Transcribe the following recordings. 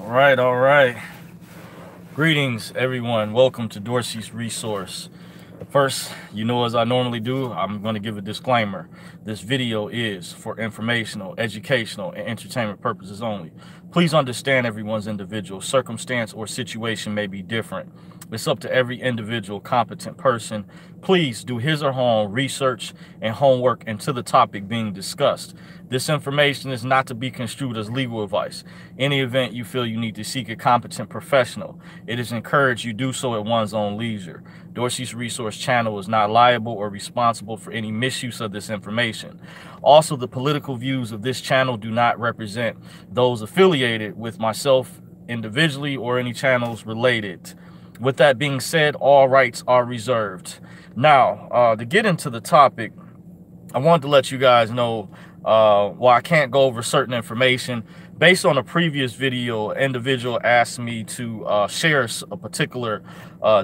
All right. Greetings, everyone. Welcome to Dorsey's Resource. First, as I normally do, I'm going to give a disclaimer. This video is for informational, educational, and entertainment purposes only. Please understand everyone's individual circumstance or situation may be different. It's up to every individual competent person. Please do his or her own research and homework into the topic being discussed. This information is not to be construed as legal advice. In the event you feel you need to seek a competent professional, it is encouraged you do so at one's own leisure. Dorsey's Resource channel is not liable or responsible for any misuse of this information. Also, the political views of this channel do not represent those affiliated with myself individually or any channels related. With that being said, all rights are reserved. Now, to get into the topic, I wanted to let you guys know while I can't go over certain information. Based on a previous video, an individual asked me to share a particular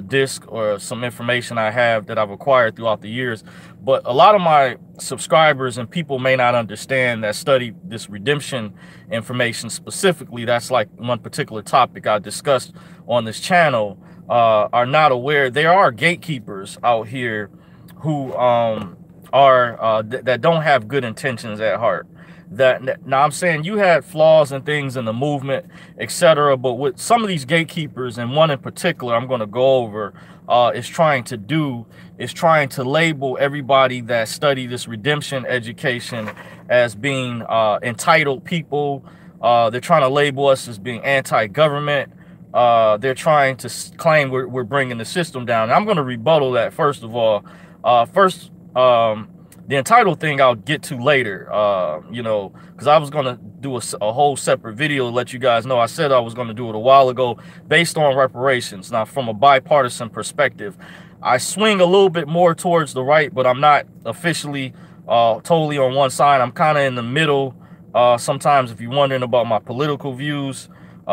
disc or some information I have that I've acquired throughout the years. But a lot of my subscribers and people may not understand that study this redemption information specifically. That's like one particular topic I discussed on this channel. Are not aware there are gatekeepers out here who that don't have good intentions at heart. Now I'm saying you had flaws and things in the movement, etc. But what some of these gatekeepers, and one in particular I'm going to go over, is trying to label everybody that study this redemption education as being entitled people. They're trying to label us as being anti-government. They're trying to claim we're bringing the system down. And I'm going to rebuttal that first of all. The entitled thing I'll get to later, because I was going to do a whole separate video to let you guys know. I said I was going to do it a while ago based on reparations. Now, from a bipartisan perspective, I swing a little bit more towards the right, but I'm not officially totally on one side. I'm kind of in the middle. Sometimes if you're wondering about my political views,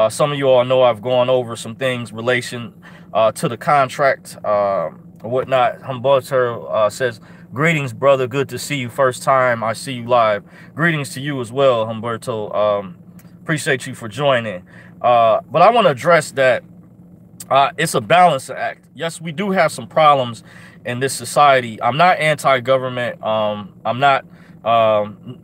some of you all know I've gone over some things relation to the contract, whatnot. Humberto says, "Greetings, brother. Good to see you. First time I see you live." Greetings to you as well, Humberto. Appreciate you for joining. But I want to address that it's a balancing act. Yes, we do have some problems in this society. I'm not anti-government. I'm not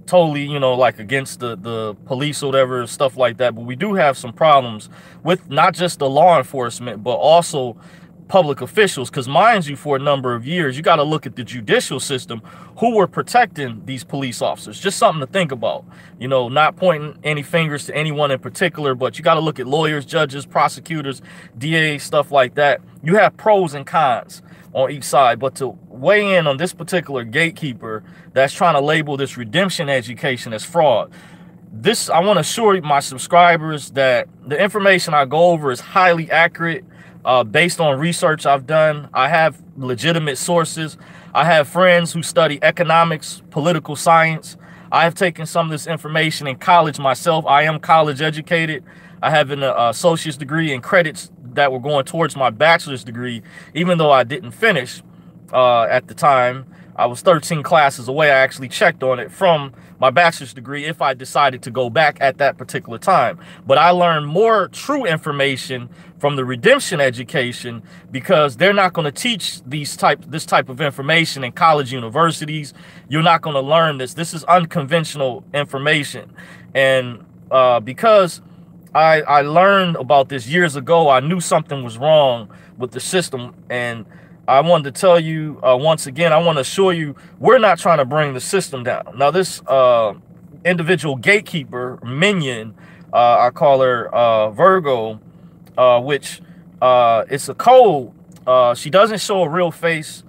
totally, like against the police or whatever, stuff like that. But we do have some problems with not just the law enforcement, but also public officials, because mind you, for a number of years, you got to look at the judicial system, who were protecting these police officers. Just something to think about, not pointing any fingers to anyone in particular, but you got to look at lawyers, judges, prosecutors, DA, stuff like that. You have pros and cons on each side. But to weigh in on this particular gatekeeper that's trying to label this redemption education as fraud, I want to assure my subscribers that the information I go over is highly accurate. Based on research I've done. I have legitimate sources. I have friends who study economics, political science. I have taken some of this information in college myself. I am college educated. I have an associate's degree and credits that were going towards my bachelor's degree, even though I didn't finish at the time. I was 13 classes away. I actually checked on it from my bachelor's degree if I decided to go back at that particular time. But I learned more true information from the redemption education, because they're not going to teach this type of information in college universities. You're not going to learn this. This is unconventional information. And because I learned about this years ago, I knew something was wrong with the system. And I wanted to tell you once again, I want to assure you, we're not trying to bring the system down. Now, this individual gatekeeper, minion, I call her Virgo, which it's a code. She doesn't show a real face.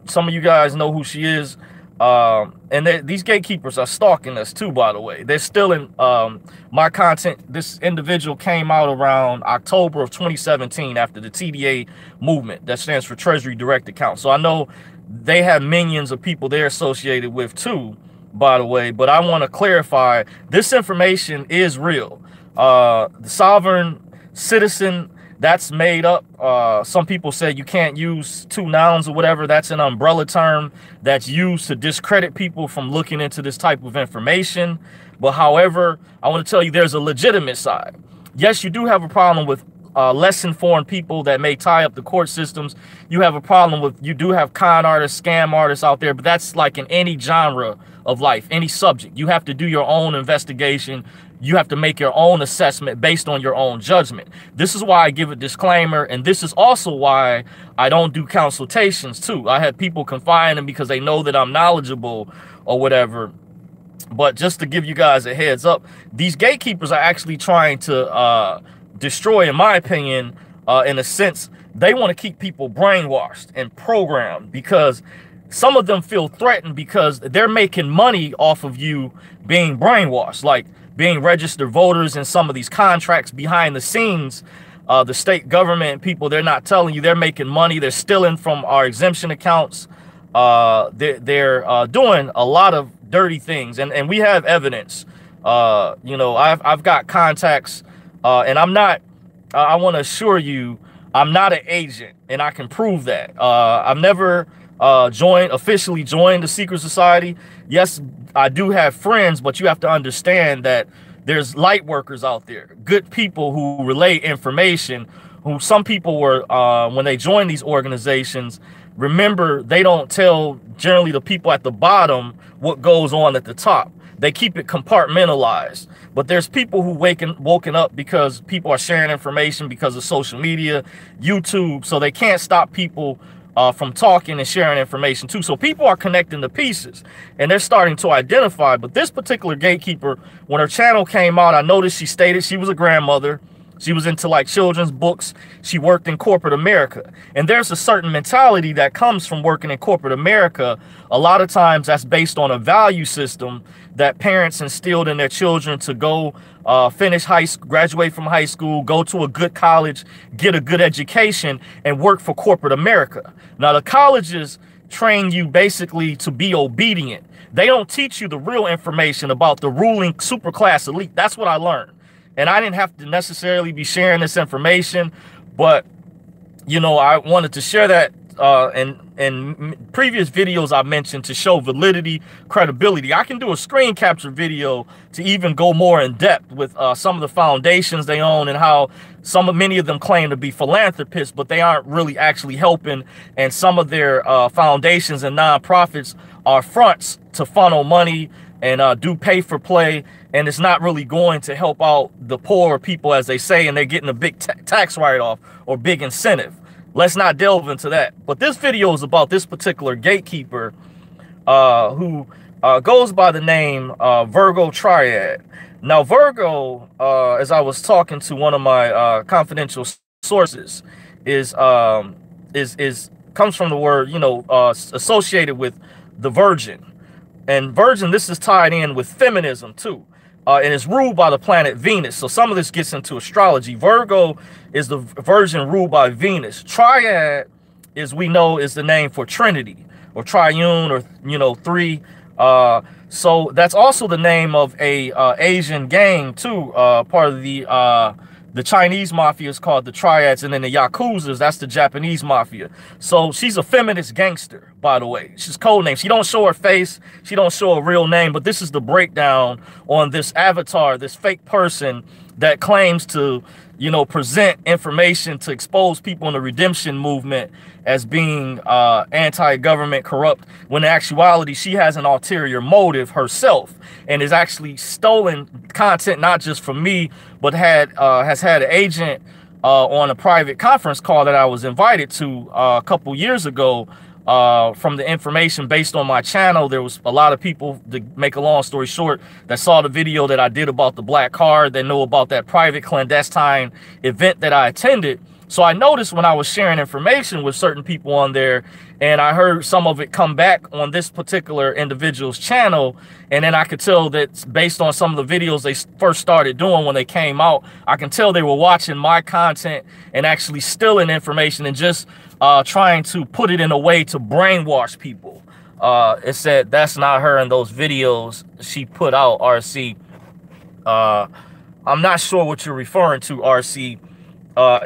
Some of you guys know who she is. And these gatekeepers are stalking us too, by the way. They're still in my content. This individual came out around October of 2017 after the TDA movement, that stands for Treasury Direct Account. So I know they have minions of people they're associated with too, by the way. But I want to clarify, this information is real. The sovereign citizen, that's made up. Some people say you can't use two nouns or whatever. That's an umbrella term that's used to discredit people from looking into this type of information. But however, I want to tell you there's a legitimate side. yes, you do have a problem with less informed people that may tie up the court systems. You have a problem with, you do have con artists, scam artists out there, but that's like in any genre of life, any subject. You have to do your own investigation. You have to make your own assessment based on your own judgment. This is why I give a disclaimer, and this is also why I don't do consultations too. I had people confine them because they know that I'm knowledgeable or whatever. But just to give you guys a heads up, these gatekeepers are actually trying to destroy, in my opinion, in a sense. They want to keep people brainwashed and programmed, because some of them feel threatened because they're making money off of you being brainwashed, like being registered voters in some of these contracts behind the scenes. The state government people, they're not telling you they're making money. They're stealing from our exemption accounts. They're doing a lot of dirty things, and we have evidence. You know, I've got contacts, and I'm not, I want to assure you, I'm not an agent, and I can prove that. I've never officially joined the secret society. Yes, I do have friends, but you have to understand that there's light workers out there, good people who relay information, who some people were, when they join these organizations, remember, they don't tell generally the people at the bottom what goes on at the top. They keep it compartmentalized. But there's people who woken up because people are sharing information because of social media, YouTube, so they can't stop people from talking and sharing information too. So people are connecting the pieces, and they're starting to identify. But this particular gatekeeper, when her channel came out, I noticed she stated she was a grandmother. She was into like children's books. She worked in corporate America. And there's a certain mentality that comes from working in corporate America. A lot of times that's based on a value system that parents instilled in their children to go finish graduate from high school, go to a good college, get a good education, and work for corporate America. Now, the colleges train you basically to be obedient. They don't teach you the real information about the ruling superclass elite. That's what I learned. And I didn't have to necessarily be sharing this information, but, you know, I wanted to share that in previous videos I mentioned to show validity, credibility. I can do a screen capture video to even go more in depth with some of the foundations they own and how many of them claim to be philanthropists, but they aren't really actually helping. And some of their foundations and nonprofits are fronts to funnel money and do pay for play, and it's not really going to help out the poor people, as they say, and they're getting a big tax write-off or big incentive. Let's not delve into that. But this video is about this particular gatekeeper who goes by the name Virgo Triad. Now, Virgo, as I was talking to one of my confidential sources, comes from the word, you know, associated with the Virgin. And Virgin, this is tied in with feminism too. And it's ruled by the planet Venus. So some of this gets into astrology. Virgo is the Virgin ruled by Venus. Triad, as we know, is the name for Trinity or triune, or, you know, three. So that's also the name of a Asian gang too. Part of the Chinese mafia is called the Triads, and then the Yakuzas, that's the Japanese mafia. So she's a feminist gangster, by the way. She's code name. She don't show her face. She don't show a real name, but this is the breakdown on this avatar, this fake person that claims to, you know, present information to expose people in the redemption movement as being anti-government, corrupt, when in actuality she has an ulterior motive herself and is actually stolen content, not just from me, but has had an agent on a private conference call that I was invited to a couple years ago. From the information based on my channel, there was a lot of people, to make a long story short, that saw the video that I did about the black card, that know about that private clandestine event that I attended. So I noticed when I was sharing information with certain people on there, and I heard some of it come back on this particular individual's channel, and then I could tell that based on some of the videos they first started doing when they came out, I can tell they were watching my content and actually stealing information and just trying to put it in a way to brainwash people. It said that's not her in those videos she put out, RC. I'm not sure what you're referring to, RC,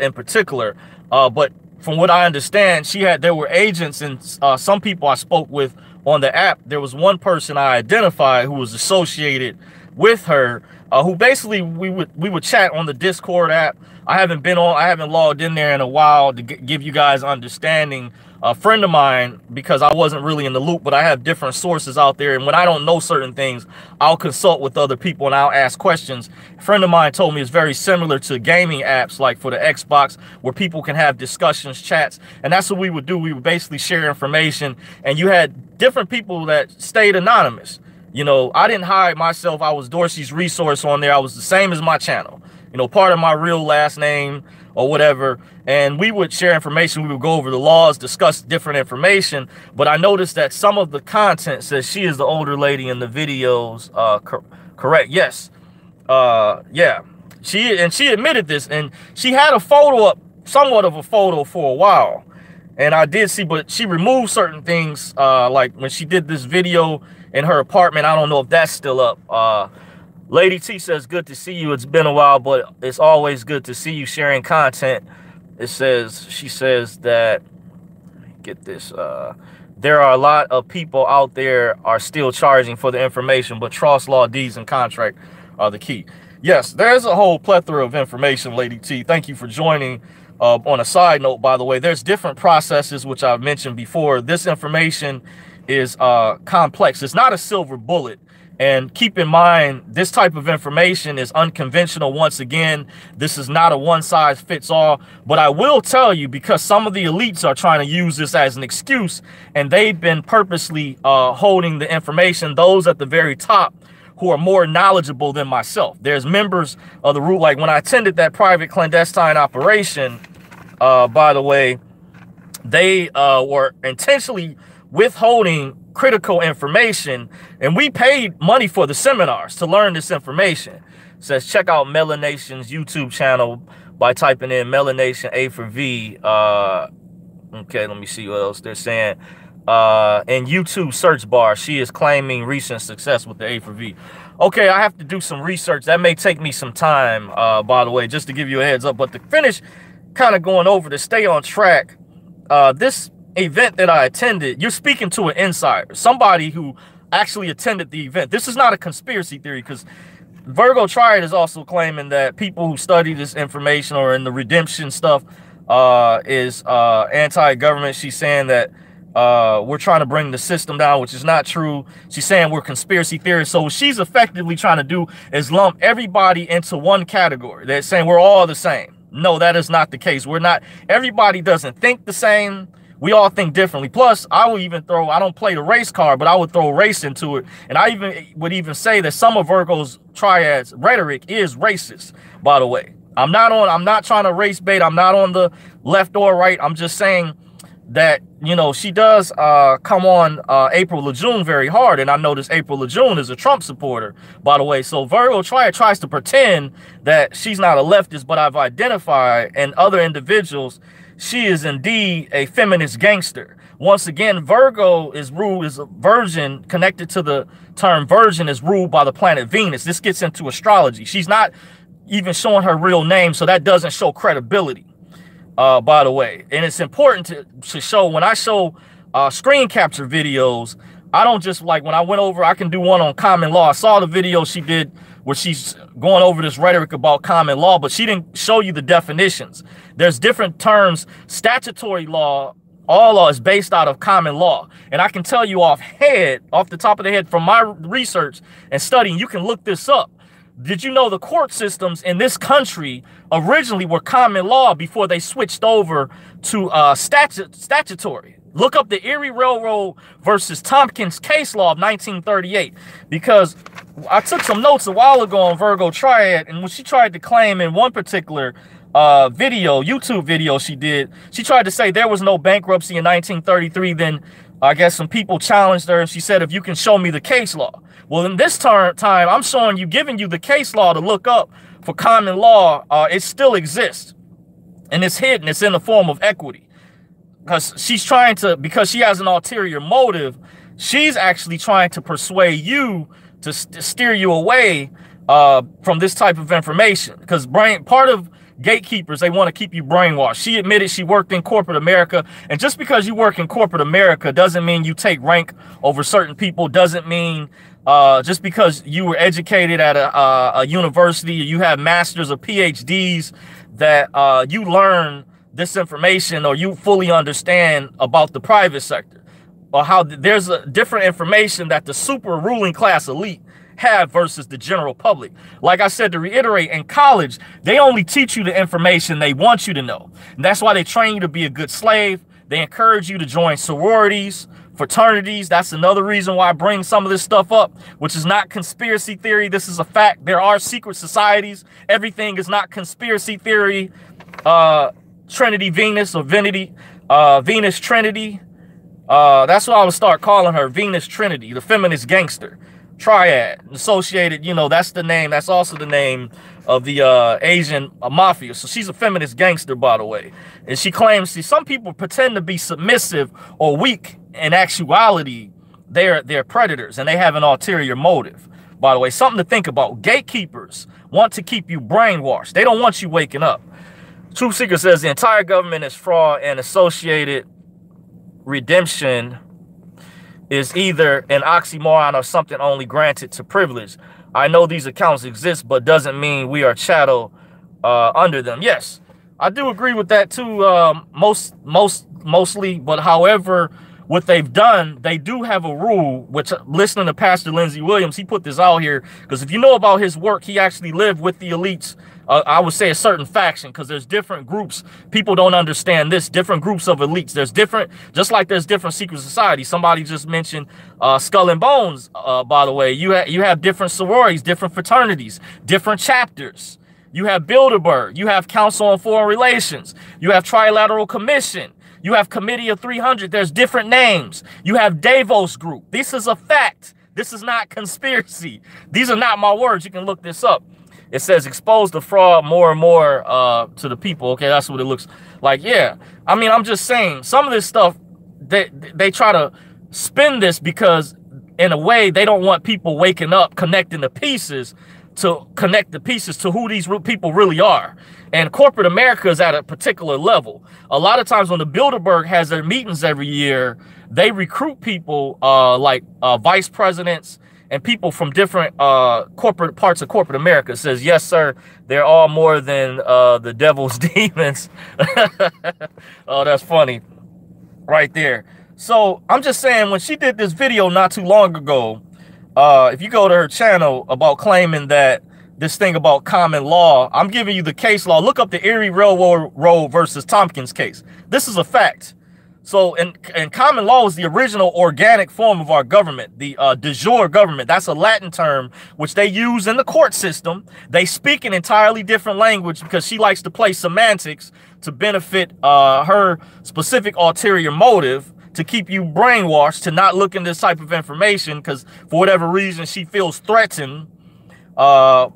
in particular, but from what I understand, there were agents and some people I spoke with on the app. There was one person I identified who was associated with her, who basically we would chat on the Discord app. I haven't logged in there in a while to give you guys understanding. A friend of mine, because I wasn't really in the loop, but I have different sources out there, and when I don't know certain things, I'll consult with other people and I'll ask questions. A friend of mine told me it's very similar to gaming apps like for the Xbox, where people can have discussions, chats, and that's what we would do. We would basically share information, and you had different people that stayed anonymous. You know, I didn't hide myself. I was Dorsey's Resource on there. I was the same as my channel, you know, part of my real last name or whatever. And we would share information. We would go over the laws, discuss different information. But I noticed that some of the content says she is the older lady in the videos. Correct. Yes. Yeah. She admitted this, and she had a photo up, somewhat of a photo for a while. And I did see, but she removed certain things, like when she did this video in her apartment. I don't know if that's still up. Lady T says, good to see you. It's been a while, but it's always good to see you sharing content. It says, she says that, get this, there are a lot of people out there are still charging for the information, but trust law, deeds, and contract are the key. Yes, there's a whole plethora of information, Lady T. Thank you for joining. On a side note, by the way, there's different processes, which I've mentioned before. This information is complex. It's not a silver bullet. And keep in mind, this type of information is unconventional. Once again, this is not a one-size-fits-all. But I will tell you, because some of the elites are trying to use this as an excuse, and they've been purposely holding the information, those at the very top who are more knowledgeable than myself. There's members of the root, like when I attended that private clandestine operation, by the way, they were intentionally withholding critical information, and we paid money for the seminars to learn this information. It says check out Melanation's YouTube channel by typing in Melanation A for V. Okay, let me see what else they're saying. In YouTube search bar, she is claiming recent success with the A for V. Okay, I have to do some research. That may take me some time, by the way, just to give you a heads up. But to finish kind of going over, to stay on track, this event that I attended, you're speaking to an insider, somebody who actually attended the event. This is not a conspiracy theory, because Virgo Triad is also claiming that people who study this information or in the redemption stuff is anti-government. She's saying that we're trying to bring the system down, which is not true. She's saying we're conspiracy theorists. So what she's effectively trying to do is lump everybody into one category. They're saying we're all the same. No, that is not the case. We're not. Everybody doesn't think the same. We all think differently. Plus, I will even throw, I don't play the race card, but I would throw race into it. And I would even say that some of Virgo's Triad's rhetoric is racist, by the way. I'm not trying to race bait. I'm not on the left or right. I'm just saying that, you know, she does come on April Lejeune very hard. And I notice April Lejeune is a Trump supporter, by the way. So Virgo Triad tries to pretend that she's not a leftist, but I've identified and other individuals, she is indeed a feminist gangster. Once again, Virgo is ruled as a virgin, connected to the term virgin, is ruled by the planet Venus. This gets into astrology. She's not even showing her real name, so that doesn't show credibility, by the way. And it's important to show, when I show screen capture videos, I don't just, like when I went over, I can do one on common law. I saw the video she did where she's going over this rhetoric about common law, but she didn't show you the definitions. There's different terms. Statutory law, all law is based out of common law. And I can tell you off the top of the head from my research and studying, you can look this up. Did you know the court systems in this country originally were common law before they switched over to statutory? Look up the Erie Railroad versus Tompkins case law of 1938, because I took some notes a while ago on Virgo Triad, and when she tried to claim in one particular YouTube video she did, she tried to say there was no bankruptcy in 1933. Then I guess some people challenged her, and she said, if you can show me the case law. Well, in this time, I'm showing you, giving you the case law to look up for common law. It still exists, and it's hidden. It's in the form of equity. Because she's trying to, because she has an ulterior motive, she's actually trying to persuade you to steer you away from this type of information. Because part of gatekeepers, they want to keep you brainwashed. She admitted she worked in corporate America. And just because you work in corporate America doesn't mean you take rank over certain people, doesn't mean just because you were educated at a university, you have masters or PhDs, that you learn this information or you fully understand about the private sector, or how there's a different information that the super ruling class elite have versus the general public. Like I said, to reiterate, in college, they only teach you the information they want you to know. And that's why they train you to be a good slave. They encourage you to join sororities, fraternities. That's another reason why I bring some of this stuff up, which is not conspiracy theory. This is a fact. There are secret societies. Everything is not conspiracy theory. Trinity Venus, or Venus Trinity. That's what I would start calling her, Venus Trinity, the feminist gangster. Triad, associated, you know, that's the name. That's also the name of the Asian mafia. So she's a feminist gangster, by the way. And she claims, see, some people pretend to be submissive or weak. In actuality, they're predators, and they have an ulterior motive. By the way, something to think about. Gatekeepers want to keep you brainwashed. They don't want you waking up. Truth Seeker says the entire government is fraud, and associated redemption is either an oxymoron or something only granted to privilege. I know these accounts exist, but doesn't mean we are chattel under them. Yes, I do agree with that too, mostly. But however, what they've done, they do have a rule, which, listening to Pastor Lindsey Williams, he put this out here, because if you know about his work, he actually lived with the elites. I would say a certain faction, because there's different groups. People don't understand this. Different groups of elites. There's different, just like there's different secret societies. Somebody just mentioned Skull and Bones, by the way. You have different sororities, different fraternities, different chapters. You have Bilderberg. You have Council on Foreign Relations. You have Trilateral Commission. You have Committee of 300. There's different names. You have Davos Group. This is a fact. This is not conspiracy. These are not my words. You can look this up. It says expose the fraud more and more to the people. Okay, that's what it looks like. Yeah, I mean, I'm just saying some of this stuff, they try to spin this because in a way they don't want people waking up, connecting the pieces to who these people really are. And corporate America is at a particular level. A lot of times when the Bilderberg has their meetings every year, they recruit people like vice presidents and people from different corporate parts of corporate America. It says, yes, sir, they're all more than the devil's demons. Oh, that's funny right there. So I'm just saying, when she did this video not too long ago, if you go to her channel about claiming that this thing about common law, I'm giving you the case law. Look up the Erie Railroad versus Tompkins case. This is a fact. So, and common law is the original organic form of our government, the de jure government. That's a Latin term which they use in the court system. They speak an entirely different language because she likes to play semantics to benefit her specific ulterior motive, to keep you brainwashed, to not look in this type of information because for whatever reason she feels threatened, by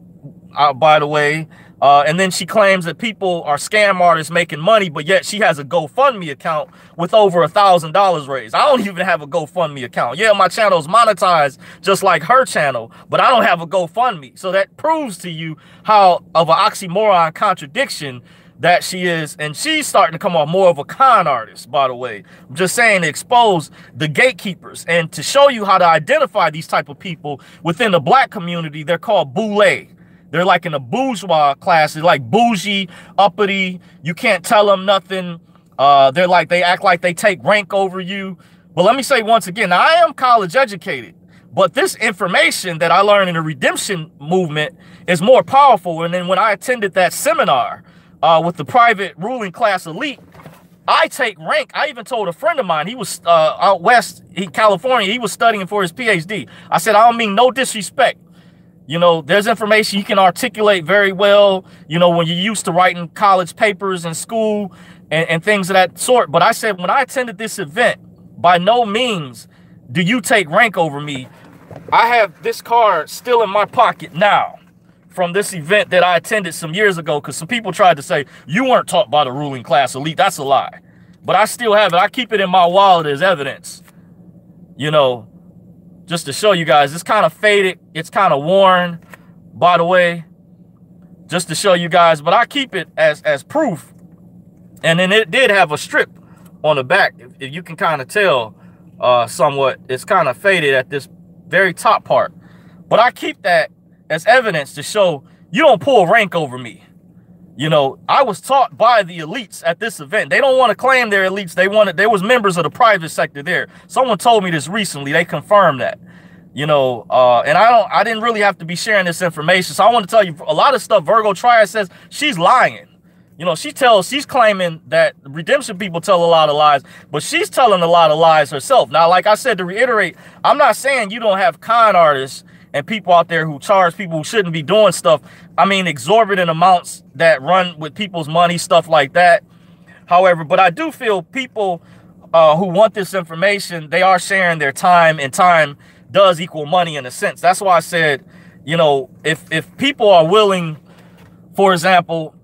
the way. And then she claims that people are scam artists making money, but yet she has a GoFundMe account with over $1,000 raised. I don't even have a GoFundMe account. Yeah, my channel is monetized just like her channel, but I don't have a GoFundMe. So that proves to you how of an oxymoron contradiction that she is. And she's starting to come off more of a con artist, by the way. I'm just saying, to expose the gatekeepers and to show you how to identify these type of people within the black community. They're called boule. They're like in a bourgeois class. They're like bougie, uppity. You can't tell them nothing. They act like they take rank over you. But let me say once again, now, I am college educated, but this information that I learned in the redemption movement is more powerful. And then when I attended that seminar with the private ruling class elite, I take rank. I even told a friend of mine, he was out west, California, he was studying for his PhD. I said, I don't mean no disrespect. You know, there's information you can articulate very well, you know, when you're used to writing college papers in school and things of that sort. But I said, when I attended this event, by no means do you take rank over me. I have this card still in my pocket now from this event that I attended some years ago, because some people tried to say, you weren't taught by the ruling class elite. That's a lie. But I still have it. I keep it in my wallet as evidence, you know, just to show you guys. It's kind of faded. It's kind of worn, by the way, just to show you guys. But I keep it as proof. And then it did have a strip on the back. If you can kind of tell somewhat, it's kind of faded at this very top part. But I keep that as evidence to show you don't pull rank over me. You know, I was taught by the elites at this event. They don't want to claim they're elites. There was members of the private sector there. Someone told me this recently. They confirmed that. You know, and I didn't really have to be sharing this information. So I want to tell you a lot of stuff Virgo Triad says. She's lying. You know, she's claiming that redemption people tell a lot of lies, but she's telling a lot of lies herself. Now, like I said, to reiterate, I'm not saying you don't have con artists and people out there who charge people who shouldn't be doing stuff. I mean, exorbitant amounts that run with people's money, stuff like that. However, but I do feel people who want this information, they are sharing their time, and time does equal money in a sense. That's why I said, you know, if people are willing, for example,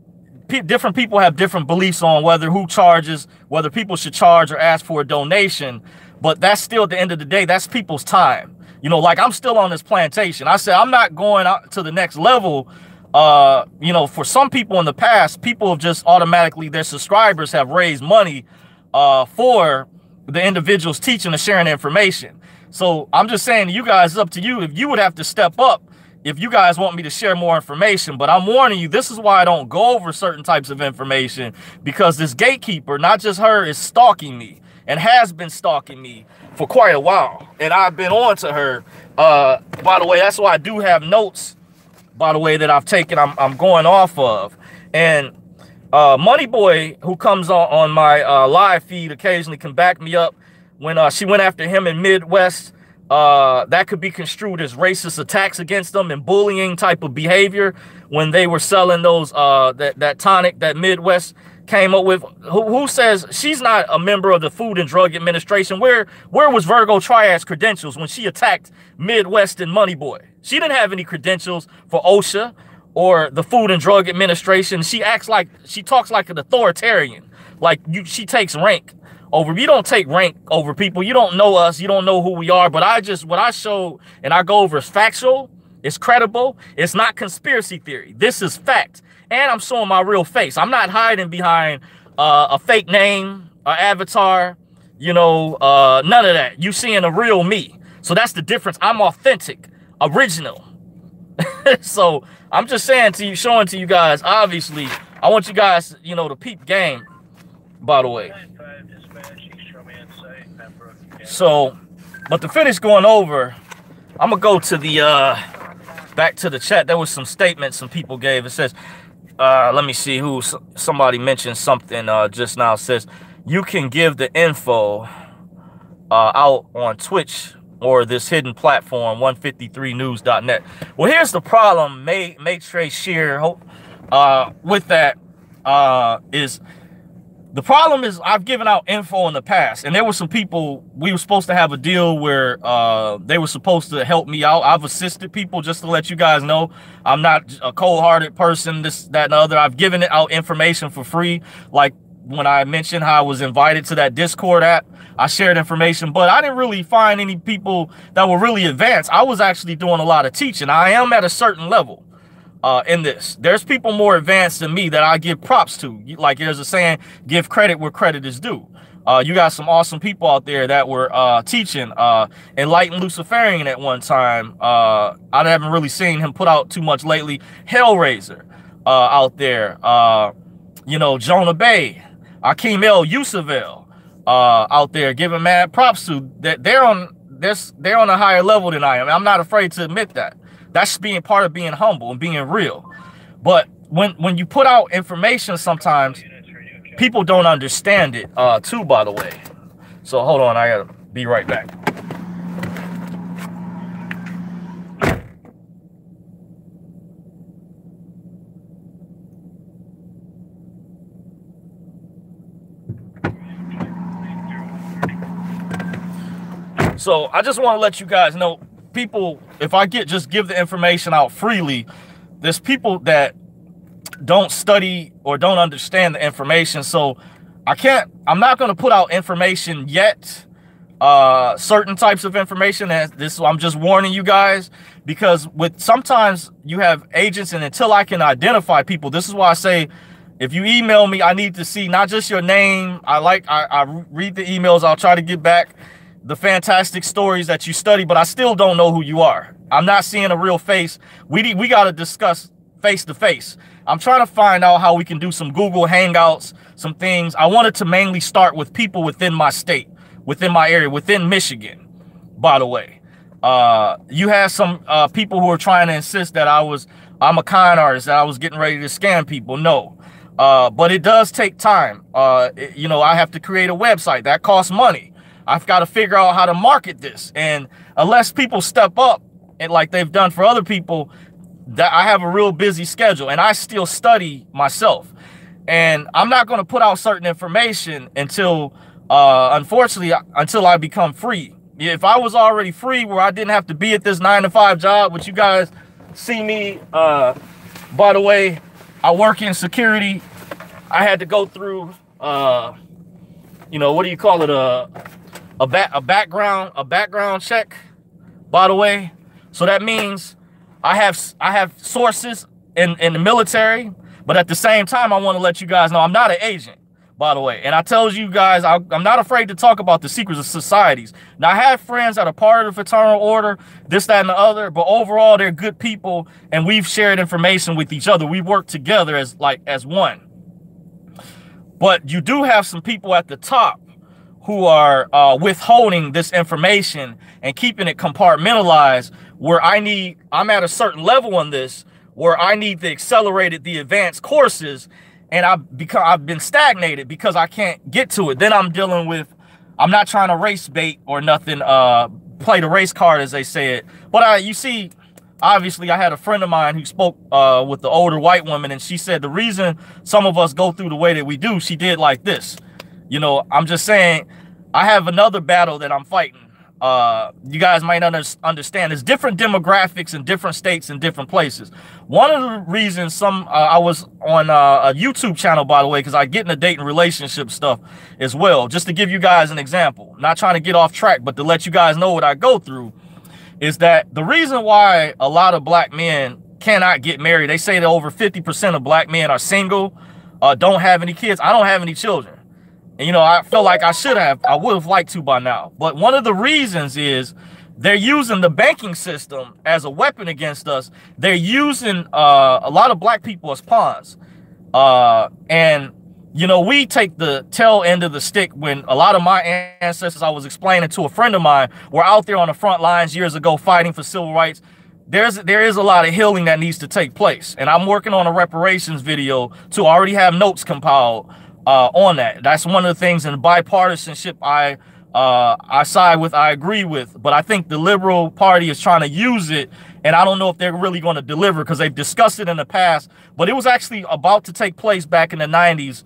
different people have different beliefs on who charges, whether people should charge or ask for a donation. But that's still, at the end of the day, that's people's time. You know, like I'm still on this plantation. I said I'm not going out to the next level. You know, for some people in the past, people have just automatically, their subscribers have raised money for the individuals teaching and sharing information. So I'm just saying to you guys, it's up to you. If you would have to step up if you guys want me to share more information. But I'm warning you, this is why I don't go over certain types of information, because this gatekeeper, not just her, is stalking me and has been stalking me for quite a while. And I've been on to her. By the way, that's why I do have notes, by the way, that I've taken, I'm going off of. And Money Boy, who comes on my live feed occasionally, can back me up. When she went after him in Midwest, that could be construed as racist attacks against them and bullying type of behavior when they were selling those that tonic that Midwest came up with. Who says she's not a member of the Food and Drug Administration? Where was Virgo Triad's credentials when she attacked Midwest and Money Boy? She didn't have any credentials for OSHA or the Food and Drug Administration. She talks like an authoritarian, like she takes rank over. You don't take rank over people. You don't know us. You don't know who we are. But what I show and I go over is factual. It's credible. It's not conspiracy theory. This is fact. And I'm showing my real face. I'm not hiding behind a fake name, an avatar, you know, none of that. You seeing a real me. So that's the difference. I'm authentic, original. So I'm just saying to you, showing to you guys, obviously, I want you guys, you know, to peep game, by the way. So, but to finish going over, I'm gonna go to the back to the chat. There was some statements some people gave. It says, let me see who somebody mentioned something just now. It says you can give the info out on Twitch or this hidden platform 153news.net. Well, here's the problem. Matrix Shear with that is. The problem is I've given out info in the past, and there were some people, we were supposed to have a deal where they were supposed to help me out. I've assisted people, just to let you guys know. I'm not a cold-hearted person, this, that, and the other. I've given out information for free. Like when I mentioned how I was invited to that Discord app, I shared information, but I didn't really find any people that were really advanced. I was actually doing a lot of teaching. I am at a certain level. In this, there's people more advanced than me that I give props to. Like there's a saying, give credit where credit is due. You got some awesome people out there that were teaching Enlightened Luciferian at one time. I haven't really seen him put out too much lately. Hellraiser out there. You know, Jonah Bay, Akeem El Yusuvel out there, giving mad props to that. They're on a higher level than I am. I'm not afraid to admit that. That's being part of being humble and being real. But when you put out information, sometimes people don't understand it too, by the way. So hold on, I gotta be right back. So I just want to let you guys know, people, if I just give the information out freely, there's people that don't study or don't understand the information. So I'm not going to put out information yet, certain types of information. I'm just warning you guys, because sometimes you have agents, and until I can identify people, this is why I say, if you email me, I need to see not just your name. I read the emails. I'll try to get back. the fantastic stories that you study, but I still don't know who you are. I'm not seeing a real face. We got to discuss face to face. I'm trying to find out how we can do some Google Hangouts, some things. I wanted to mainly start with people within my state, within my area, within Michigan, by the way. You had some people who are trying to insist that I'm a con artist, that I was getting ready to scam people. No. But it does take time. You know, I have to create a website. That costs money. I've got to figure out how to market this. And unless people step up, and like they've done for other people, that I have a real busy schedule, and I still study myself. And I'm not going to put out certain information until, unfortunately, until I become free. If I was already free where I didn't have to be at this 9-to-5 job, which you guys see me, by the way, I work in security. I had to go through, you know, what do you call it? A background check, by the way. So that means I have sources in the military, but at the same time, I want to let you guys know I'm not an agent, by the way. And I tell you guys, I'm not afraid to talk about the secrets of societies. Now, I have friends that are part of the fraternal order, this, that, and the other, but overall, they're good people, and we've shared information with each other. We work together as one. But you do have some people at the top who are withholding this information and keeping it compartmentalized, where I'm at a certain level on this, where I need the accelerated, the advanced courses, and I've been stagnated because I can't get to it. Then I'm dealing with, I'm not trying to race bait or nothing, play the race card, as they say it. But you see, obviously, I had a friend of mine who spoke with the older white woman, and she said the reason some of us go through the way that we do, she did like this. You know, I'm just saying, I have another battle that I'm fighting. You guys might understand. There's different demographics in different states and different places. One of the reasons I was on a YouTube channel, by the way, because I get into dating relationship stuff as well. Just to give you guys an example, not trying to get off track, but to let you guys know what I go through, is that the reason why a lot of black men cannot get married, they say that over 50% of black men are single, don't have any kids. I don't have any children. And, you know, I feel like I would have liked to by now. But one of the reasons is they're using the banking system as a weapon against us. They're using a lot of black people as pawns. And, you know, we take the tail end of the stick when a lot of my ancestors, I was explaining to a friend of mine, were out there on the front lines years ago fighting for civil rights. There is a lot of healing that needs to take place. And I'm working on a reparations video to already have notes compiled on that. That's one of the things in bipartisanship I side with, I agree with. But I think the Liberal Party is trying to use it, and I don't know if they're really going to deliver, because they've discussed it in the past. But it was actually about to take place back in the 90s.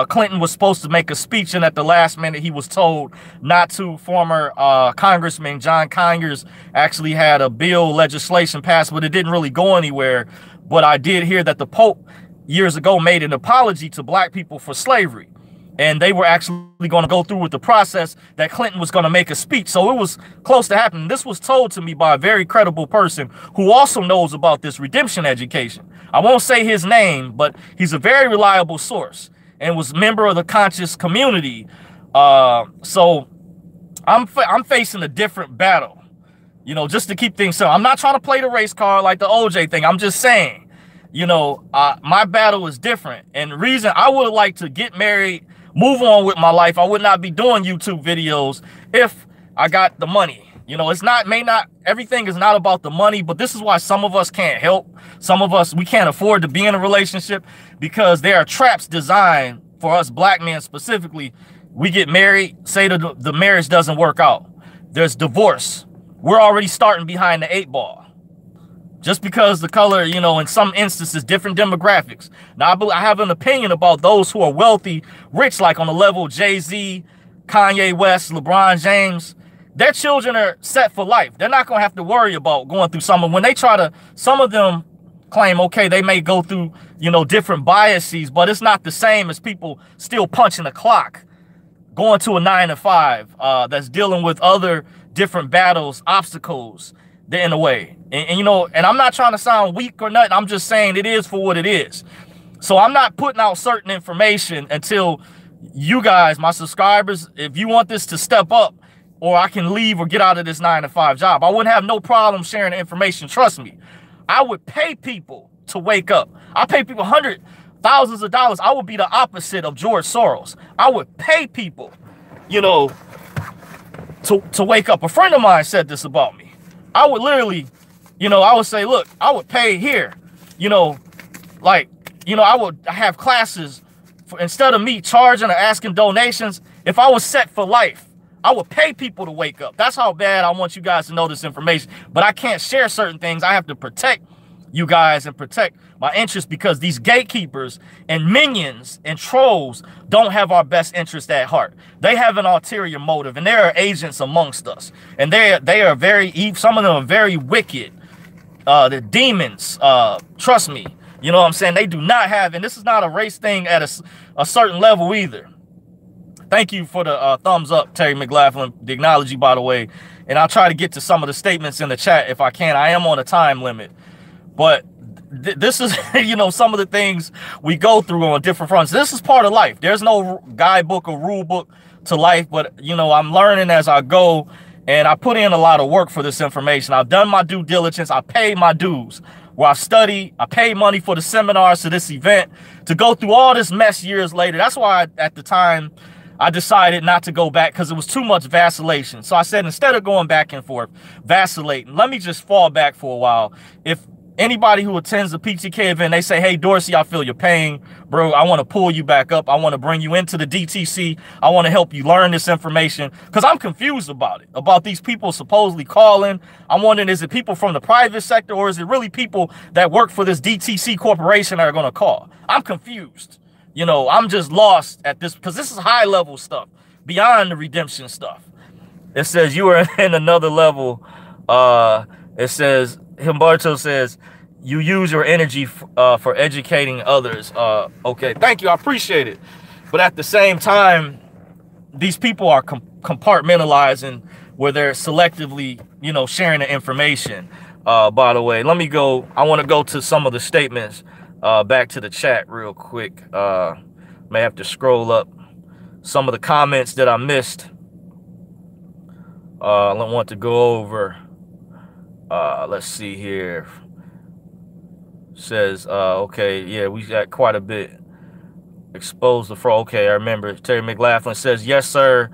Clinton was supposed to make a speech, and at the last minute he was told not to. Former Congressman John Conyers actually had a bill, legislation passed, but it didn't really go anywhere. But I did hear that the Pope years ago made an apology to black people for slavery, and they were actually going to go through with the process that Clinton was going to make a speech. So it was close to happening. This was told to me by a very credible person who also knows about this redemption education. I won't say his name, but he's a very reliable source and was a member of the conscious community. So I'm facing a different battle, you know, just to keep things simple. I'm not trying to play the race card like the OJ thing. I'm just saying, you know, my battle is different. And the reason I would like to get married, move on with my life, I would not be doing YouTube videos if I got the money. You know, everything is not about the money, but this is why some of us can't help. Some of us, we can't afford to be in a relationship, because there are traps designed for us black men specifically. We get married, say the marriage doesn't work out. There's divorce. We're already starting behind the 8 ball. Just because the color, you know, in some instances, different demographics. Now, I have an opinion about those who are wealthy, rich, like on the level of Jay-Z, Kanye West, LeBron James. Their children are set for life. They're not going to have to worry about going through when they try to, some of them claim, okay, they may go through, you know, different biases, but it's not the same as people still punching the clock, going to a 9-to-5, that's dealing with other different battles, obstacles. They're in the way. And you know, and I'm not trying to sound weak or nothing. I'm just saying it is for what it is. So I'm not putting out certain information until you guys, my subscribers, if you want this to step up, or I can leave or get out of this 9-to-5 job. I wouldn't have no problem sharing the information. Trust me. I would pay people to wake up. I pay people thousands of dollars. I would be the opposite of George Soros. I would pay people, you know, to wake up. A friend of mine said this about me. I would literally, you know, I would say, look, I would pay here, you know, like, you know, I would have classes for, instead of me charging or asking donations. If I was set for life, I would pay people to wake up. That's how bad I want you guys to know this information. But I can't share certain things. I have to protect you guys and protect my interests, because these gatekeepers and minions and trolls don't have our best interest at heart. They have an ulterior motive, and there are agents amongst us, and they are very evil. Some of them are very wicked. The demons, trust me, you know what I'm saying? They do not have, and this is not a race thing at a certain level either. Thank you for the thumbs up, Terry McLaughlin, the acknowledge, by the way. And I'll try to get to some of the statements in the chat if I can. I am on a time limit. But this is, you know, some of the things we go through on different fronts. This is part of life. There's no guidebook or rule book to life. But, you know, I'm learning as I go. And I put in a lot of work for this information. I've done my due diligence. I paid my dues. Where I study, I paid money for the seminars to this event to go through all this mess years later. That's why at the time I decided not to go back, because it was too much vacillation. So I said, instead of going back and forth, vacillating, let me just fall back for a while. If anybody who attends the PTK event, they say, hey, Dorsey, I feel your pain, bro. I want to pull you back up. I want to bring you into the DTC. I want to help you learn this information, because I'm confused about it, about these people supposedly calling. I'm wondering, is it people from the private sector, or is it really people that work for this DTC corporation that are going to call? I'm confused. You know, I'm just lost at this, because this is high level stuff beyond the redemption stuff. It says you are in another level. It says, Humberto says, you use your energy for educating others. Okay, thank you. I appreciate it. But at the same time, these people are compartmentalizing where they're selectively, you know, sharing the information. By the way, let me go. I want to go to some of the statements back to the chat real quick. May have to scroll up some of the comments that I missed. I want to go over. Let's see here. Says, okay, yeah, we got quite a bit exposed the fraud. Okay, I remember. Terry McLaughlin says, yes, sir.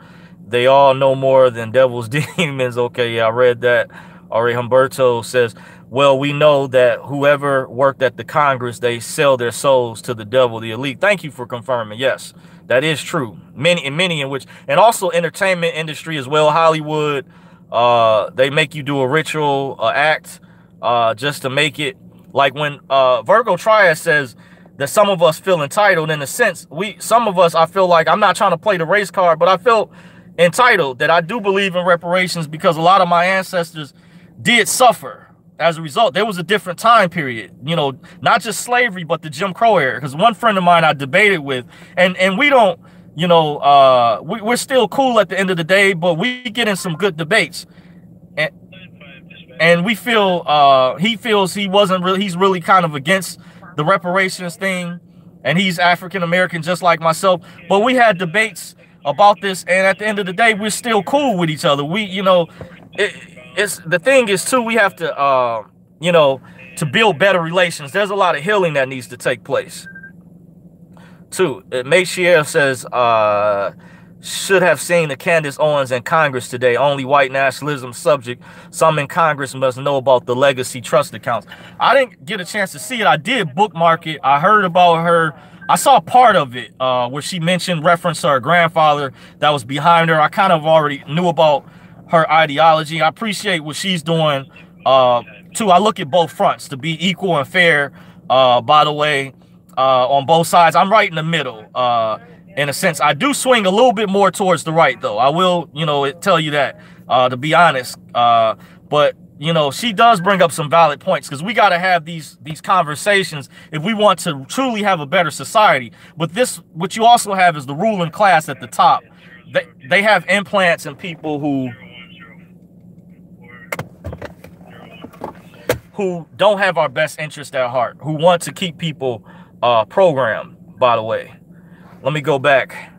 They all know more than devil's demons. Okay, yeah, I read that. Ari Humberto says, well, we know that whoever worked at the Congress, they sell their souls to the devil, the elite. Thank you for confirming. Yes, that is true. Many in which, and also entertainment industry as well, Hollywood. They make you do a ritual act just to make it, like when Virgo Triad says that some of us feel entitled. In a sense, some of us, I feel like, I'm not trying to play the race card, but I feel entitled that I do believe in reparations, because a lot of my ancestors did suffer as a result. There was a different time period, you know, not just slavery, but the Jim Crow era. Because one friend of mine I debated with, and we don't, you know, we're still cool at the end of the day, but we get in some good debates. And we feel, he feels he's really kind of against the reparations thing. And he's African-American just like myself. But we had debates about this. And at the end of the day, we're still cool with each other. We, you know, it's the thing is, too, we have to, you know, to build better relations. There's a lot of healing that needs to take place. Too, Machier says, should have seen the Candace Owens in Congress today. Only white nationalism subject. Some in Congress must know about the legacy trust accounts. I didn't get a chance to see it. I did bookmark it. I heard about her. I saw part of it where she mentioned reference to her grandfather that was behind her. I kind of already knew about her ideology. I appreciate what she's doing too. I look at both fronts to be equal and fair. By the way, on both sides, I'm right in the middle. In a sense, I do swing a little bit more towards the right, though. I will, you know, tell you that, to be honest. But, you know, she does bring up some valid points, because we got to have these conversations if we want to truly have a better society. But what you also have is the ruling class at the top. They have implants in people who don't have our best interest at heart, who want to keep people programmed, by the way. Let me go back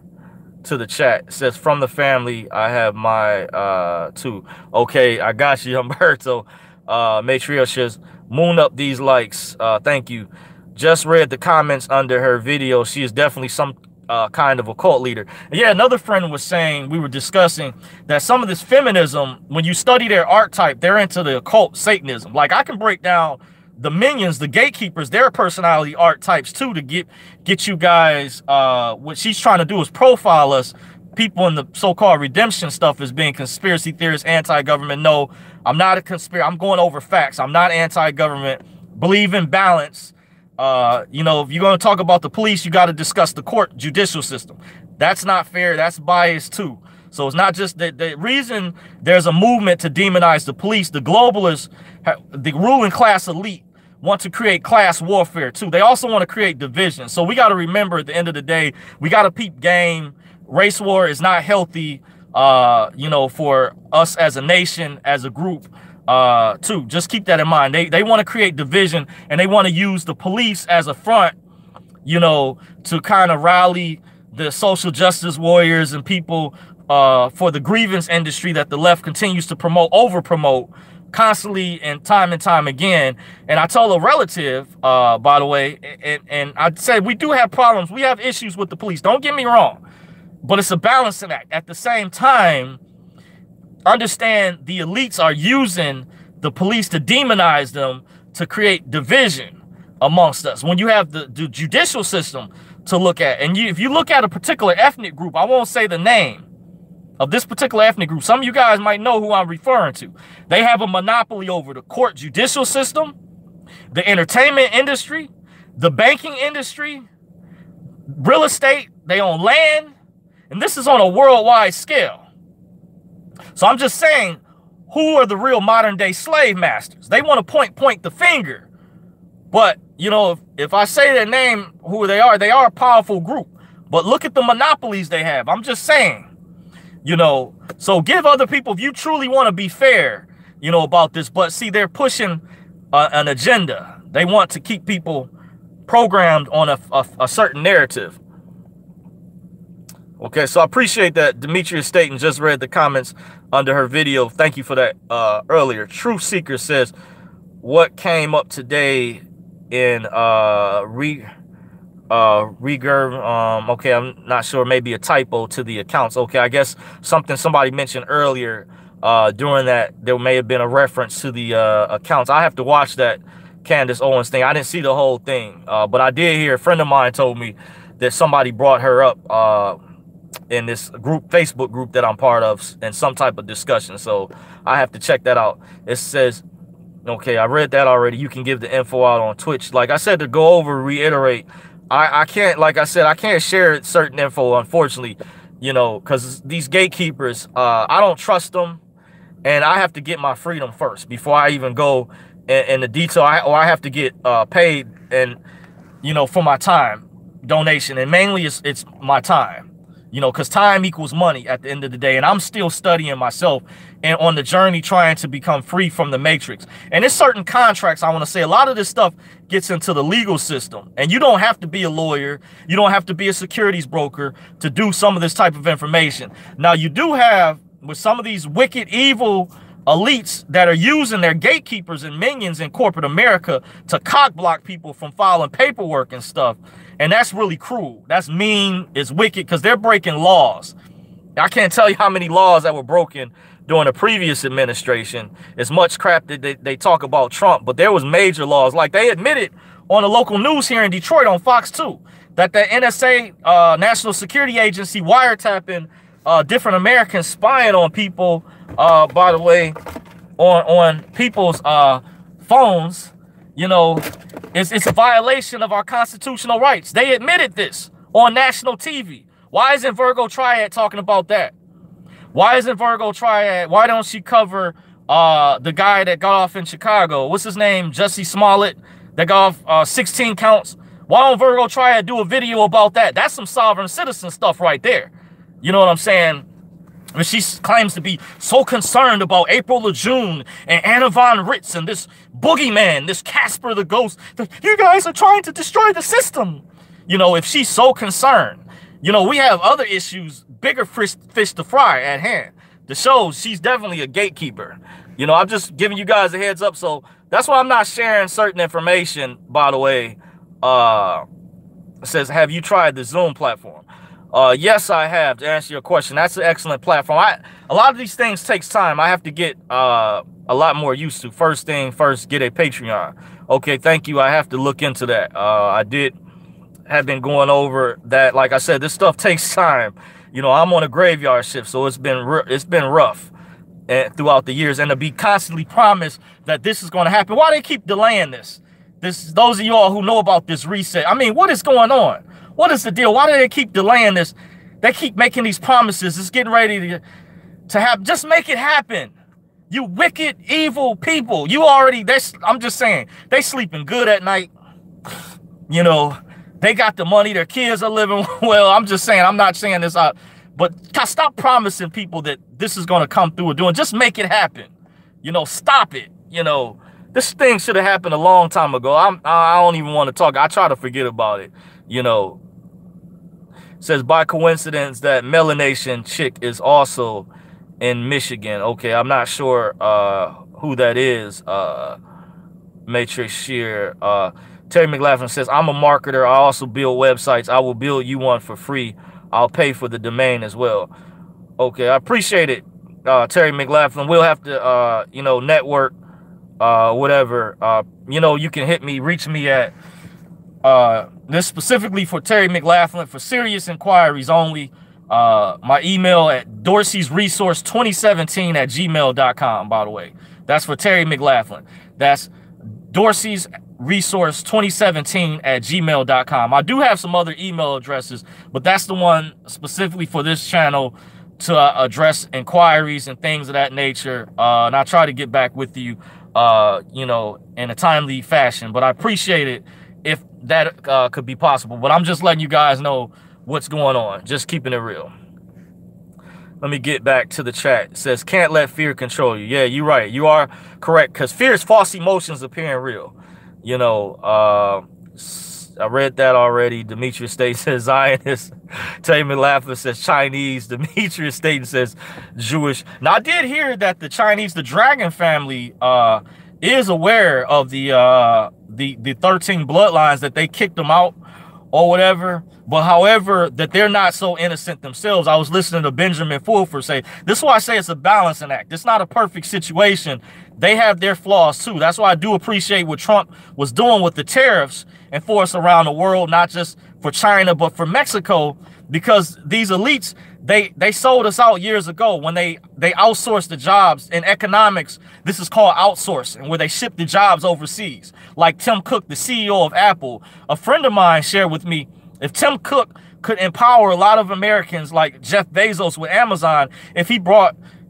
to the chat. It says, from the family, I have my two. Okay, I got you, Humberto. Matriarchs, moon up these likes. Thank you. Just read the comments under her video. She is definitely some kind of a cult leader. And yeah, another friend was saying, we were discussing that some of this feminism, when you study their archetype, they're into the occult Satanism. Like, I can break down the minions, the gatekeepers, their personality archetypes too, to get you guys, what she's trying to do is profile us, people in the so-called redemption stuff, as being conspiracy theorists, anti-government. No, I'm not a conspiracy. I'm going over facts. I'm not anti-government. Believe in balance. You know, if you're going to talk about the police, you got to discuss the court judicial system. That's not fair. That's biased too. So it's not just the reason there's a movement to demonize the police. The globalists, the ruling class elite, want to create class warfare too. They also want to create division. So we got to remember, at the end of the day, we got to peep game. Race war is not healthy, you know, for us as a nation, as a group, too. Just keep that in mind. They want to create division, and they want to use the police as a front, you know, to kind of rally the social justice warriors and people for the grievance industry that the left continues to promote, over promote, constantly and time again. And I told a relative, by the way, and I said, we do have problems. We have issues with the police. Don't get me wrong, but it's a balancing act. At the same time, understand the elites are using the police to demonize them, to create division amongst us. When you have the judicial system to look at, and if you look at a particular ethnic group, I won't say the name of this particular ethnic group, some of you guys might know who I'm referring to. They have a monopoly over the court judicial system, the entertainment industry, the banking industry, real estate. They own land, and this is on a worldwide scale. So I'm just saying, who are the real modern day slave masters? They want to point the finger, but you know, if I say their name, who they are a powerful group. But look at the monopolies they have. I'm just saying. You know, so give other people, if you truly want to be fair, you know, about this. But see, they're pushing an agenda. They want to keep people programmed on a certain narrative. Okay, so I appreciate that Demetria Staten just read the comments under her video. Thank you for that earlier. Truth Seeker says, what came up today in okay, I'm not sure, maybe a typo to the accounts. Okay, I guess somebody mentioned earlier during that there may have been a reference to the accounts. I have to watch that Candace Owens thing. I didn't see the whole thing, but I did hear, a friend of mine told me that somebody brought her up in this group, Facebook group that I'm part of, in some type of discussion. So I have to check that out. It says, okay, I read that already. You can give the info out on Twitch. Like I said, to go over, reiterate, I can't, like I said, I can't share certain info, unfortunately, you know, because these gatekeepers, I don't trust them, and I have to get my freedom first before I even go in the detail, or I have to get paid, and, you know, for my time donation, and mainly it's my time. You know, because time equals money at the end of the day. And I'm still studying myself and on the journey trying to become free from the matrix. And there's certain contracts, I want to say, a lot of this stuff gets into the legal system. And you don't have to be a lawyer. You don't have to be a securities broker to do some of this type of information. Now, you do have, with some of these wicked, evil elites that are using their gatekeepers and minions in corporate America to cock block people from filing paperwork and stuff. And that's really cruel. That's mean. It's wicked, because they're breaking laws. I can't tell you how many laws that were broken during the previous administration. As much crap that they talk about Trump, but there was major laws. Like they admitted on the local news here in Detroit on Fox 2 that the NSA, National Security Agency, wiretapping different Americans, spying on people, by the way, on people's phones, you know, it's a violation of our constitutional rights. They admitted this on national TV. Why isn't Virgo Triad talking about that? Why isn't Virgo Triad? Why don't she cover the guy that got off in Chicago? What's his name? Jussie Smollett, that got off 16 counts. Why don't Virgo Triad do a video about that? That's some sovereign citizen stuff right there. You know what I'm saying? And she claims to be so concerned about April Lejeune and Anna Von Ritz and this boogeyman, this Casper the Ghost. You guys are trying to destroy the system. You know, if she's so concerned, You know, we have other issues, bigger fish to fry at hand. The show, she's definitely a gatekeeper. You know, I'm just giving you guys a heads up. So that's why I'm not sharing certain information, by the way. It says, have you tried the Zoom platform? Yes, I have, to answer your question. That's an excellent platform. A lot of these things takes time. I have to get a lot more used to. First thing first, get a Patreon. Okay, thank you. I have to look into that. I have been going over that. Like I said, this stuff takes time. You know, I'm on a graveyard shift, so it's been rough throughout the years, and to be constantly promised that this is going to happen. Why they keep delaying this? Those of y'all who know about this reset. I mean, what is going on? What is the deal? Why do they keep delaying this? They keep making these promises. It's getting ready to happen. Just make it happen. You wicked, evil people. You already, I'm just saying, they sleeping good at night. You know, they got the money. Their kids are living well. I'm just saying, I'm not saying this out. But stop promising people that this is going to come through or doing. Just make it happen. You know, stop it. You know, this thing should have happened a long time ago. I don't even want to talk. I try to forget about it. You know, it says by coincidence that Melanation chick is also in Michigan. Okay, I'm not sure who that is. Matrix Shear. Terry McLaughlin says, I'm a marketer. I also build websites. I will build you one for free. I'll pay for the domain as well. Okay, I appreciate it, Terry McLaughlin. We'll have to, you know, network, whatever. You know, you can reach me at, this specifically for Terry McLaughlin, for serious inquiries only. My email at dorsey'sresource2017@gmail.com, by the way. That's for Terry McLaughlin. That's dorsey'sresource2017@gmail.com. I do have some other email addresses, but that's the one specifically for this channel to address inquiries and things of that nature. And I try to get back with you, you know, in a timely fashion. But I appreciate it if that could be possible. But I'm just letting you guys know what's going on. Just keeping it real. Let me get back to the chat. It says, can't let fear control you. Yeah, you're right. You are correct. Because fear is false emotions appearing real. You know, I read that already. Demetrius State says Zionist. Terry McLaughlin says Chinese. Demetrius State says Jewish. Now, I did hear that the Chinese, the Dragon family, is aware of the 13 bloodlines, that they kicked them out or whatever. But however, that they're not so innocent themselves. I was listening to Benjamin Fulford say, this is why I say it's a balancing act. It's not a perfect situation. They have their flaws too. That's why I do appreciate what Trump was doing with the tariffs and for us around the world, not just for China, but for Mexico, because these elites, they sold us out years ago when they outsourced the jobs in economics. This is called outsourcing, where they ship the jobs overseas. Like Tim Cook, the CEO of Apple, a friend of mine shared with me, if Tim Cook could empower a lot of Americans like Jeff Bezos with Amazon, if he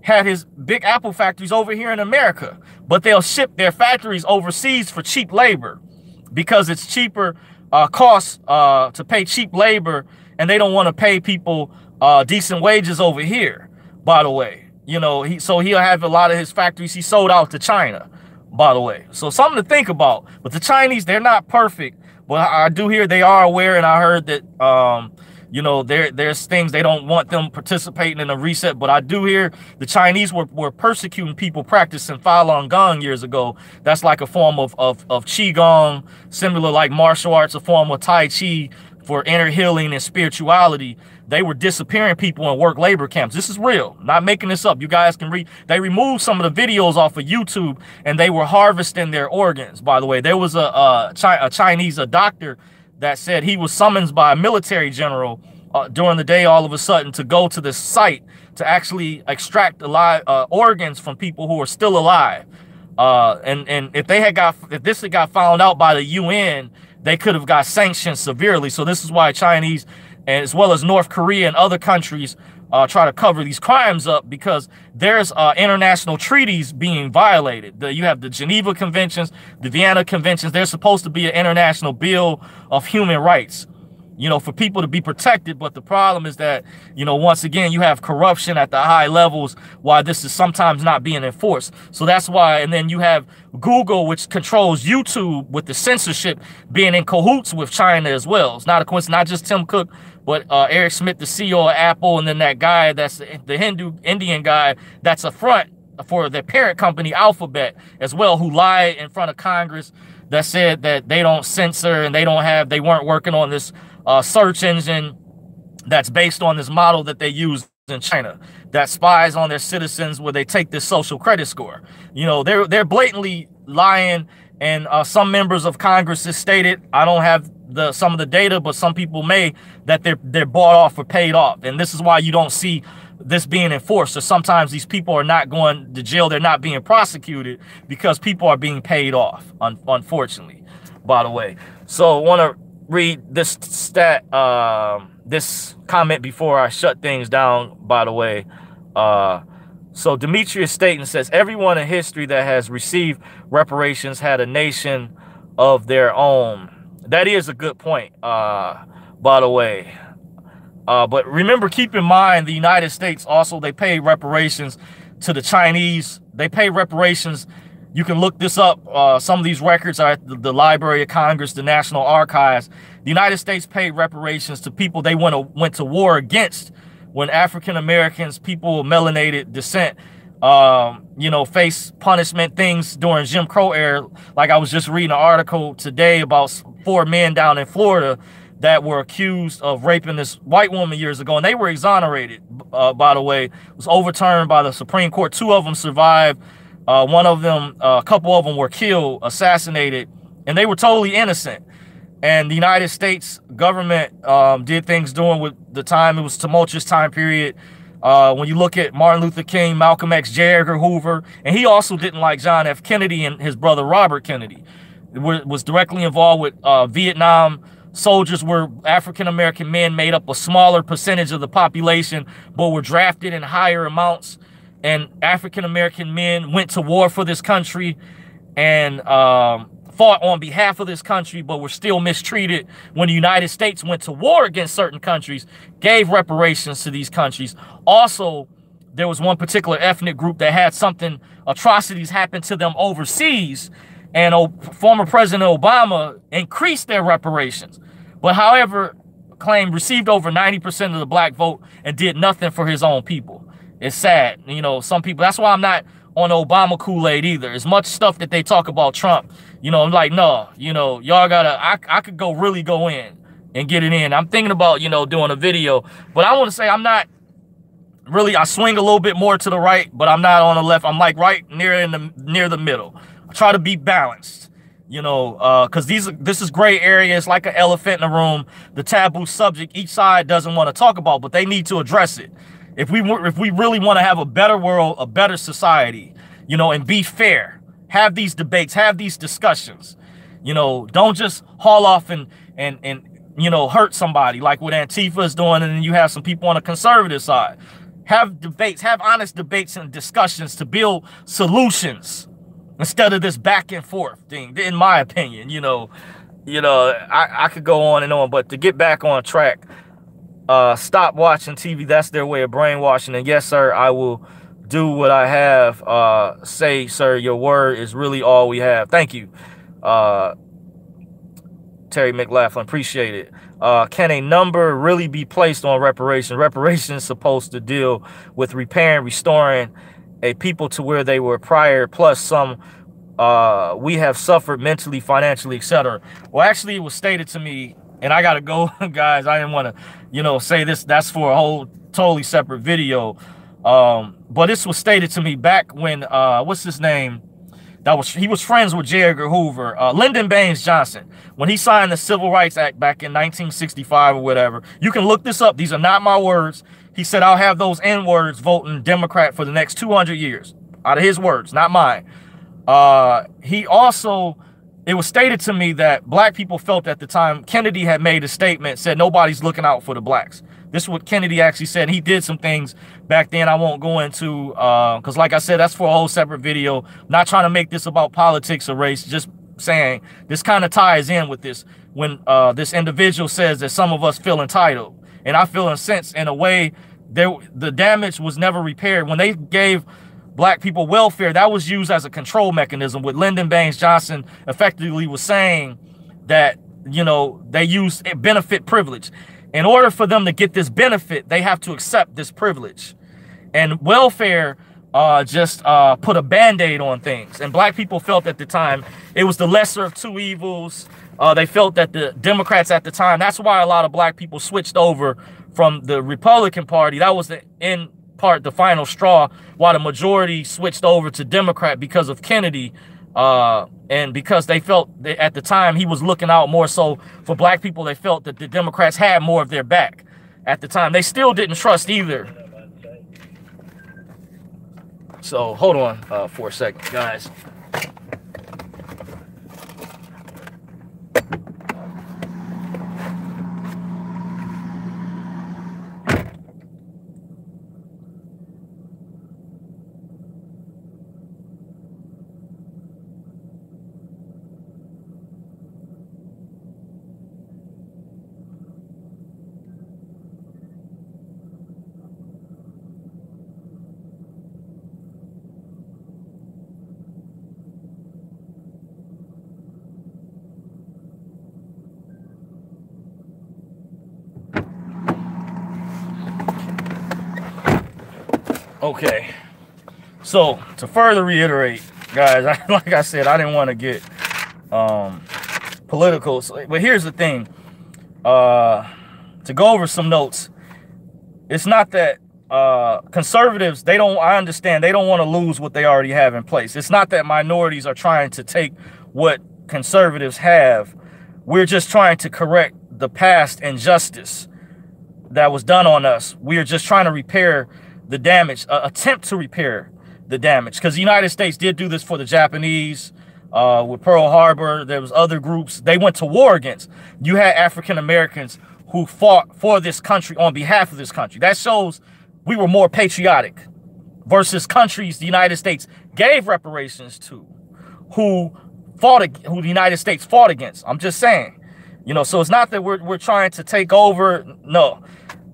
had his big Apple factories over here in America, but they'll ship their factories overseas for cheap labor because it's cheaper costs to pay cheap labor, and they don't want to pay people decent wages over here, by the way. You know, so he'll have a lot of his factories he sold out to China, by the way. So something to think about. But the Chinese, they're not perfect. But I do hear they are aware, and I heard that, you know, there's things they don't want them participating in a reset. But I do hear the Chinese were persecuting people practicing Falun Gong years ago. That's like a form of Qigong, similar like martial arts, a form of Tai Chi for inner healing and spirituality. They were disappearing people in work labor camps. This is real, not making this up. You guys can read. They removed some of the videos off of YouTube, and they were harvesting their organs. By the way, there was a Chinese doctor that said he was summoned by a military general during the day, all of a sudden, to go to the site to actually extract organs from people who are still alive. And if this had got found out by the UN, they could have got sanctioned severely. So this is why Chinese, as well as North Korea and other countries, try to cover these crimes up, because there's international treaties being violated. You have the Geneva Conventions, the Vienna Conventions. There's supposed to be an international bill of human rights. you know, for people to be protected. But the problem is that, you know, once again, you have corruption at the high levels, why this is sometimes not being enforced. So that's why. And then you have Google, which controls YouTube, with the censorship being in cahoots with China as well. It's not a coincidence, not just Tim Cook, but Eric Schmidt, the CEO of Apple, and then that guy that's the Indian guy that's a front for their parent company, Alphabet, as well, who lied in front of Congress that said that they don't censor and they weren't working on this search engine that's based on this model that they use in China that spies on their citizens, where they take this social credit score. You know, they're blatantly lying. And some members of Congress has stated, I don't have some of the data, but some people may, that they're bought off or paid off. And this is why you don't see this being enforced. So sometimes these people are not going to jail. They're not being prosecuted because people are being paid off, unfortunately, by the way. So I want to read this this comment before I shut things down, by the way. So Demetrius Staten says, everyone in history that has received reparations had a nation of their own. That is a good point, by the way. But remember, keep in mind, the United States also, they pay reparations to the Chinese. They pay reparations. You can look this up. Some of these records are at the Library of Congress, the National Archives. The United States paid reparations to people they went to war against, when African Americans, people of melanated descent, you know, face punishment, things during Jim Crow era. Like I was just reading an article today about 4 men down in Florida that were accused of raping this white woman years ago, and they were exonerated, by the way. It was overturned by the Supreme Court. 2 of them survived. One of them, a couple of them were killed, assassinated, and they were totally innocent. And the United States government did things during with the time. It was a tumultuous time period. When you look at Martin Luther King, Malcolm X, J. Edgar Hoover, and he also didn't like John F. Kennedy and his brother Robert Kennedy. Was directly involved with Vietnam. Soldiers were African-American men, made up a smaller percentage of the population, but were drafted in higher amounts. And African-American men went to war for this country and fought on behalf of this country, but were still mistreated when the United States went to war against certain countries, gave reparations to these countries. Also, there was one particular ethnic group that had atrocities happen to them overseas, and former President Obama increased their reparations. But however, received over 90% of the black vote and did nothing for his own people. It's sad. You know, some people, that's why I'm not on Obama Kool-Aid either. As much stuff that they talk about Trump, you know, I'm like, no, you know, y'all gotta, I could really go in and get it in. I'm thinking about, you know, doing a video, but I want to say I'm not really, I swing a little bit more to the right, but I'm not on the left. I'm like right near the middle. I try to be balanced, you know, because this is gray area. It's like an elephant in the room, the taboo subject each side doesn't want to talk about, but they need to address it. If we really want to have a better world, a better society, you know, and be fair, have these debates, have these discussions, you know, don't just haul off and you know, hurt somebody like what Antifa is doing, and then you have some people on the conservative side. Have debates, have honest debates and discussions to build solutions instead of this back and forth thing, in my opinion. You know, I could go on and on, but to get back on track, stop watching TV. That's their way of brainwashing. And yes, sir, I will do what I have. Say, sir, your word is really all we have. Thank you. Terry McLaughlin, appreciate it. Can a number really be placed on reparations? Reparations is supposed to deal with repairing, restoring a people to where they were prior, plus some we have suffered mentally, financially, etc. Well, actually, it was stated to me, and I gotta go, guys. I didn't want to, you know, say this. That's for a whole totally separate video. But this was stated to me back when what's his name? He was friends with J. Edgar Hoover, Lyndon Baines Johnson, when he signed the Civil Rights Act back in 1965 or whatever. You can look this up. These are not my words. He said, I'll have those N-words voting Democrat for the next 200 years. Out of his words, not mine. He also, it was stated to me that black people felt at the time Kennedy had made a statement, said nobody's looking out for the blacks. This is what Kennedy actually said. He did some things back then I won't go into, because like I said, that's for a whole separate video. Not trying to make this about politics or race, just saying, this kind of ties in with this, when this individual says that some of us feel entitled. And I feel, in a sense, in a way, the damage was never repaired. When they gave black people welfare, that was used as a control mechanism. With Lyndon Baines Johnson effectively was saying that, you know, they use benefit privilege. In order for them to get this benefit, they have to accept this privilege. And welfare just put a band-aid on things. And black people felt at the time it was the lesser of two evils. They felt that the Democrats at the time, that's why a lot of black people switched over from the Republican Party. That was in part the final straw, while the majority switched over to Democrat because of Kennedy. And because they felt that at the time he was looking out more so for black people. They felt that the Democrats had more of their back at the time. They still didn't trust either. So hold on for a second, guys. Okay, so to further reiterate, guys, like I said, I didn't want to get political, but here's the thing. To go over some notes, it's not that conservatives, I understand they don't want to lose what they already have in place. It's not that minorities are trying to take what conservatives have. We're just trying to correct the past injustice that was done on us. We are just trying to repair the damage, attempt to repair the damage, because the United States did do this for the Japanese with Pearl Harbor. There was other groups they went to war against. You had African Americans who fought for this country on behalf of this country. That shows we were more patriotic versus countries the United States gave reparations to, who the United States fought against. I'm just saying, you know, so it's not that we're trying to take over. No.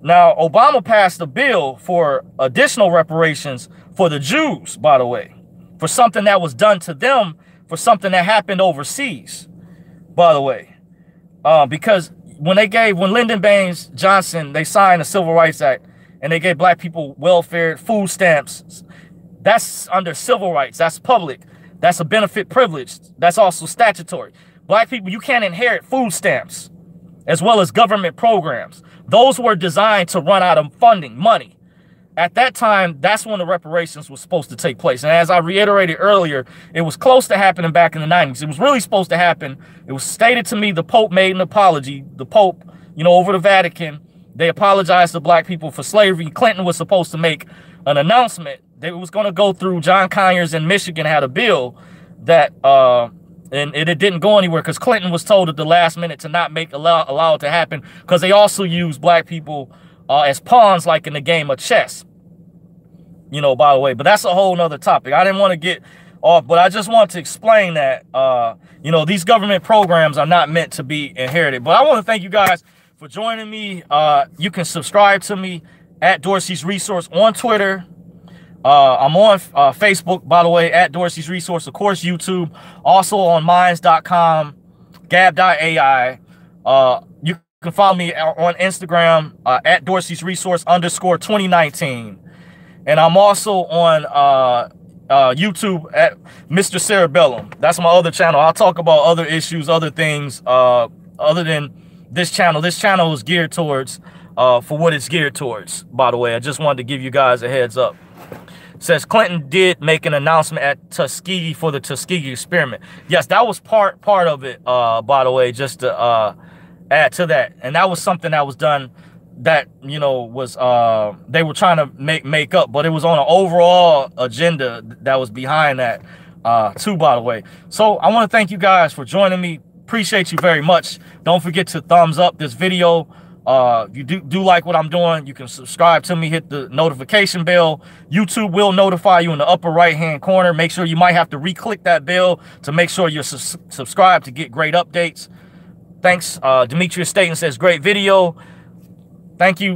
Now, Obama passed a bill for additional reparations for the Jews, by the way, for something that was done to them, for something that happened overseas, by the way. Because when Lyndon Baines Johnson, they signed the Civil Rights Act and they gave black people welfare, food stamps, that's under civil rights. That's public. That's a benefit privilege. That's also statutory. Black people, you can't inherit food stamps as well as government programs. Those were designed to run out of funding, money. At that time, that's when the reparations was supposed to take place. And as I reiterated earlier, it was close to happening back in the 90s. It was really supposed to happen. It was stated to me the Pope made an apology. The Pope, you know, over the Vatican, they apologized to black people for slavery. Clinton was supposed to make an announcement that it was going to go through. John Conyers in Michigan had a bill that and it didn't go anywhere because Clinton was told at the last minute to not allow it to happen, because they also use black people as pawns, like in the game of chess, you know, by the way. But that's a whole nother topic. I didn't want to get off, but I just want to explain that, you know, these government programs are not meant to be inherited. But I want to thank you guys for joining me. You can subscribe to me at Dorsey's Resource on Twitter. I'm on Facebook, by the way, at Dorsey's Resource, of course, YouTube, also on minds.com, gab.ai. You can follow me on Instagram at Dorsey's Resource _2019. And I'm also on YouTube at Mr. Cerebellum. That's my other channel. I'll talk about other issues, other things other than this channel. This channel is geared towards, for what it's geared towards, by the way. I just wanted to give you guys a heads up. Says Clinton did make an announcement at Tuskegee for the Tuskegee experiment. Yes, that was part of it, by the way, just to add to that. And that was something that was done that, you know, was they were trying to make up, but it was on an overall agenda that was behind that too, by the way. So I want to thank you guys for joining me. Appreciate you very much. Don't forget to thumbs up this video. If you do like what I'm doing, you can subscribe to me, hit the notification bell. YouTube will notify you in the upper right hand corner. Make sure you might have to re-click that bell to make sure you're subscribed to get great updates. Thanks. Demetrius Staten says great video. Thank you.